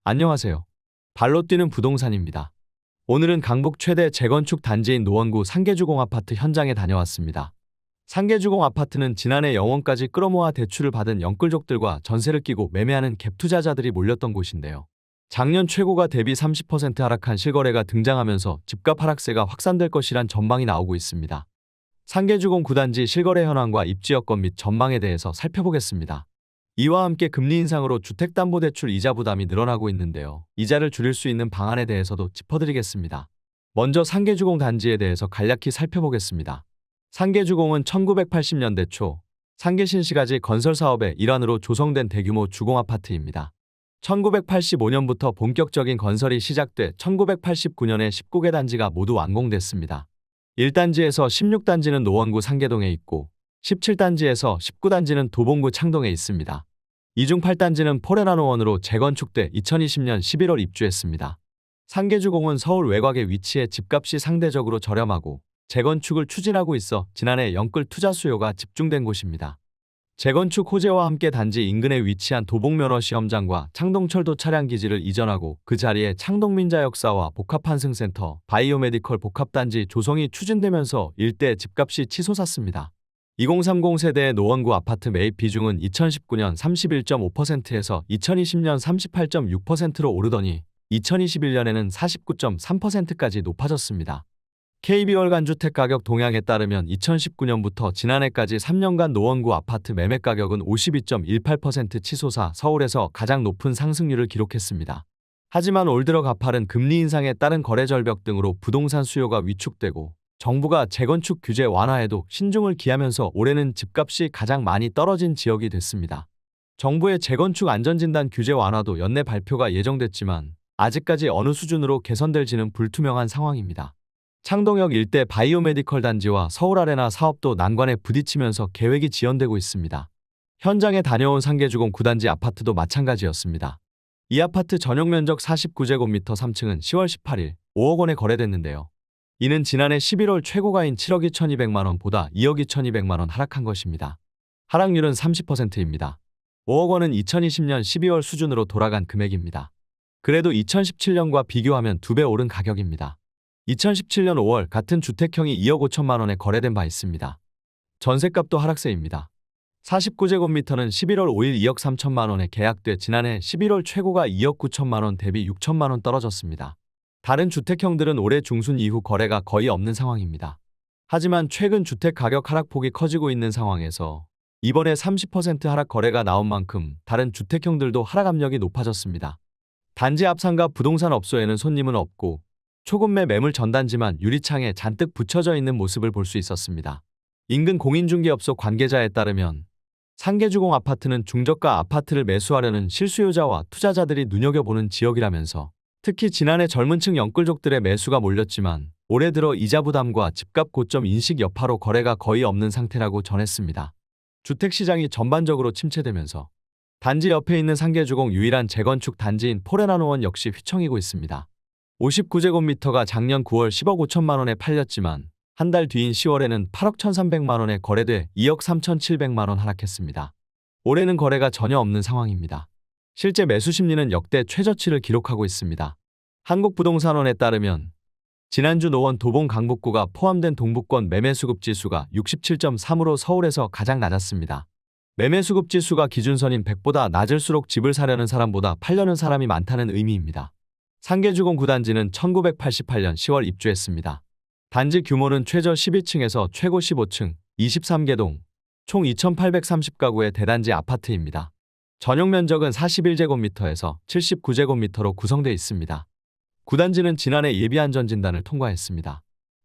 안녕하세요. 발로 뛰는 부동산입니다. 오늘은 강북 최대 재건축 단지인 노원구 상계주공 아파트 현장에 다녀왔습니다. 상계주공 아파트는 지난해 영원까지 끌어모아 대출을 받은 영끌족들과 전세를 끼고 매매하는 갭 투자자들이 몰렸던 곳인데요. 작년 최고가 대비 30% 하락한 실거래가 등장하면서 집값 하락세가 확산될 것이란 전망이 나오고 있습니다. 상계주공 9단지 실거래 현황과 입지 여건 및 전망에 대해서 살펴보겠습니다. 이와 함께 금리 인상으로 주택담보대출 이자 부담이 늘어나고 있는데요. 이자를 줄일 수 있는 방안에 대해서도 짚어드리겠습니다. 먼저 상계주공 단지에 대해서 간략히 살펴보겠습니다. 상계주공은 1980년대 초 상계신시가지 건설사업의 일환으로 조성된 대규모 주공아파트입니다. 1985년부터 본격적인 건설이 시작돼 1989년에 19개 단지가 모두 완공됐습니다. 1단지에서 16단지는 노원구 상계동에 있고 17단지에서 19단지는 도봉구 창동에 있습니다. 이 중 8단지는 포레나노원으로 재건축돼 2020년 11월 입주했습니다. 상계주공은 서울 외곽에 위치해 집값이 상대적으로 저렴하고 재건축을 추진하고 있어 지난해 영끌 투자 수요가 집중된 곳입니다. 재건축 호재와 함께 단지 인근에 위치한 도봉면허시험장과 창동철도 차량기지를 이전하고 그 자리에 창동민자역사와 복합환승센터, 바이오메디컬 복합단지 조성이 추진되면서 일대 집값이 치솟았습니다. 2030 세대의 노원구 아파트 매입 비중은 2019년 31.5%에서 2020년 38.6%로 오르더니 2021년에는 49.3%까지 높아졌습니다. KB월간주택 가격 동향에 따르면 2019년부터 지난해까지 3년간 노원구 아파트 매매 가격은 52.18% 치솟아 서울에서 가장 높은 상승률을 기록했습니다. 하지만 올 들어 가파른 금리 인상에 따른 거래 절벽 등으로 부동산 수요가 위축되고 정부가 재건축 규제 완화에도 신중을 기하면서 올해는 집값이 가장 많이 떨어진 지역이 됐습니다. 정부의 재건축 안전진단 규제 완화도 연내 발표가 예정됐지만 아직까지 어느 수준으로 개선될지는 불투명한 상황입니다. 창동역 일대 바이오메디컬 단지와 서울아레나 사업도 난관에 부딪히면서 계획이 지연되고 있습니다. 현장에 다녀온 상계주공 9단지 아파트도 마찬가지였습니다. 이 아파트 전용 면적 49제곱미터 3층은 10월 18일 5억 원에 거래됐는데요. 이는 지난해 11월 최고가인 7억 2,200만 원보다 2억 2,200만 원 하락한 것입니다. 하락률은 30%입니다. 5억 원은 2020년 12월 수준으로 돌아간 금액입니다. 그래도 2017년과 비교하면 2배 오른 가격입니다. 2017년 5월 같은 주택형이 2억 5천만 원에 거래된 바 있습니다. 전셋값도 하락세입니다. 49제곱미터는 11월 5일 2억 3천만 원에 계약돼 지난해 11월 최고가 2억 9천만 원 대비 6천만 원 떨어졌습니다. 다른 주택형들은 올해 중순 이후 거래가 거의 없는 상황입니다. 하지만 최근 주택 가격 하락폭이 커지고 있는 상황에서 이번에 30% 하락 거래가 나온 만큼 다른 주택형들도 하락 압력이 높아졌습니다. 단지 앞상가 부동산 업소에는 손님은 없고 초급매 매물 전단지만 유리창에 잔뜩 붙여져 있는 모습을 볼 수 있었습니다. 인근 공인중개업소 관계자에 따르면 상계주공 아파트는 중저가 아파트를 매수하려는 실수요자와 투자자들이 눈여겨보는 지역이라면서 특히 지난해 젊은층 영끌족들의 매수가 몰렸지만 올해 들어 이자 부담과 집값 고점 인식 여파로 거래가 거의 없는 상태라고 전했습니다. 주택시장이 전반적으로 침체되면서 단지 옆에 있는 상계주공 유일한 재건축 단지인 포레나노원 역시 휘청이고 있습니다. 59제곱미터가 작년 9월 10억 5천만 원에 팔렸지만 한 달 뒤인 10월에는 8억 1,300만 원에 거래돼 2억 3,700만 원 하락했습니다. 올해는 거래가 전혀 없는 상황입니다. 실제 매수 심리는 역대 최저치를 기록하고 있습니다. 한국부동산원에 따르면 지난주 노원 도봉 강북구가 포함된 동부권 매매수급 지수가 67.3으로 서울에서 가장 낮았습니다. 매매수급 지수가 기준선인 100보다 낮을수록 집을 사려는 사람보다 팔려는 사람이 많다는 의미입니다. 상계주공 9단지는 1988년 10월 입주했습니다. 단지 규모는 최저 12층에서 최고 15층, 23개동, 총 2,830가구의 대단지 아파트입니다. 전용 면적은 41제곱미터에서 79제곱미터로 구성되어 있습니다. 9단지는 지난해 예비안전진단을 통과했습니다.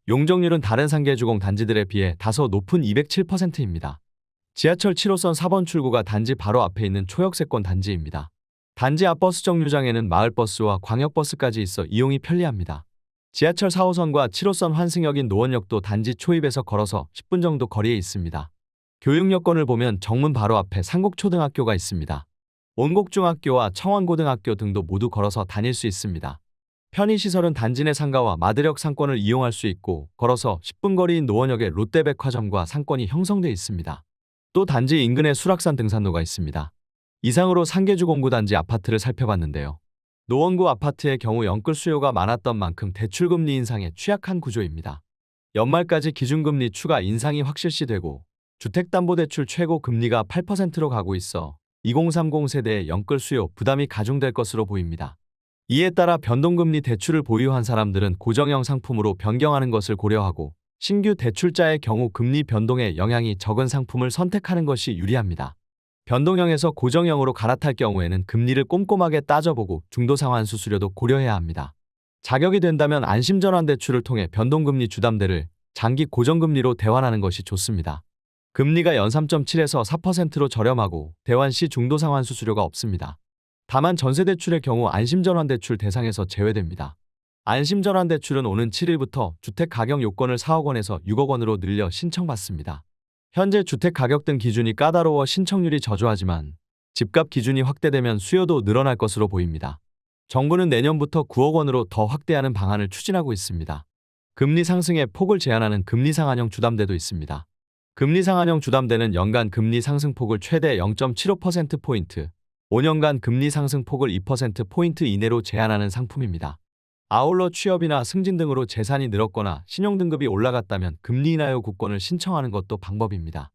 용적률은 다른 상계주공 단지들에 비해 다소 높은 207%입니다. 지하철 7호선 4번 출구가 단지 바로 앞에 있는 초역세권 단지입니다. 단지 앞 버스 정류장에는 마을버스와 광역버스까지 있어 이용이 편리합니다. 지하철 4호선과 7호선 환승역인 노원역도 단지 초입에서 걸어서 10분 정도 거리에 있습니다. 교육 여건을 보면 정문 바로 앞에 상곡초등학교가 있습니다. 온곡중학교와 청원고등학교 등도 모두 걸어서 다닐 수 있습니다. 편의시설은 단지 내 상가와 마드력 상권을 이용할 수 있고 걸어서 10분 거리인 노원역에 롯데백화점과 상권이 형성돼 있습니다. 또 단지 인근에 수락산 등산로가 있습니다. 이상으로 상계주공 9단지 아파트를 살펴봤는데요. 노원구 아파트의 경우 연끌 수요가 많았던 만큼 대출금리 인상에 취약한 구조입니다. 연말까지 기준금리 추가 인상이 확실시되고 주택담보대출 최고 금리가 8%로 가고 있어 2030 세대의 연끌 수요 부담이 가중될 것으로 보입니다. 이에 따라 변동금리 대출을 보유한 사람들은 고정형 상품으로 변경하는 것을 고려하고 신규 대출자의 경우 금리 변동에 영향이 적은 상품을 선택하는 것이 유리합니다. 변동형에서 고정형으로 갈아탈 경우에는 금리를 꼼꼼하게 따져보고 중도상환 수수료도 고려해야 합니다. 자격이 된다면 안심전환 대출을 통해 변동금리 주담대를 장기 고정금리로 대환하는 것이 좋습니다. 금리가 연 3.7에서 4%로 저렴하고 대환 시 중도상환 수수료가 없습니다. 다만 전세대출의 경우 안심전환대출 대상에서 제외됩니다. 안심전환대출은 오는 7일부터 주택가격 요건을 4억 원에서 6억 원으로 늘려 신청받습니다. 현재 주택가격 등 기준이 까다로워 신청률이 저조하지만 집값 기준이 확대되면 수요도 늘어날 것으로 보입니다. 정부는 내년부터 9억 원으로 더 확대하는 방안을 추진하고 있습니다. 금리 상승의 폭을 제한하는 금리상한형 주담대도 있습니다. 금리상한형 주담대는 연간 금리 상승폭을 최대 0.75%포인트, 5년간 금리 상승폭을 2%포인트 이내로 제한하는 상품입니다. 아울러 취업이나 승진 등으로 재산이 늘었거나 신용등급이 올라갔다면 금리 인하 요구권을 신청하는 것도 방법입니다.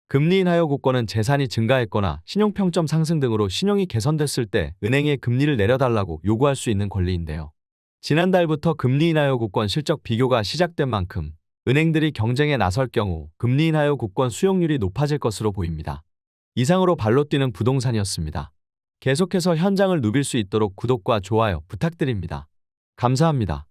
금리 인하 요구권은 재산이 증가했거나 신용평점 상승 등으로 신용이 개선됐을 때 은행에 금리를 내려달라고 요구할 수 있는 권리인데요. 지난달부터 금리 인하 요구권 실적 비교가 시작된 만큼 은행들이 경쟁에 나설 경우 금리 인하 요구권 수용률이 높아질 것으로 보입니다. 이상으로 발로 뛰는 부동산이었습니다. 계속해서 현장을 누빌 수 있도록 구독과 좋아요 부탁드립니다. 감사합니다.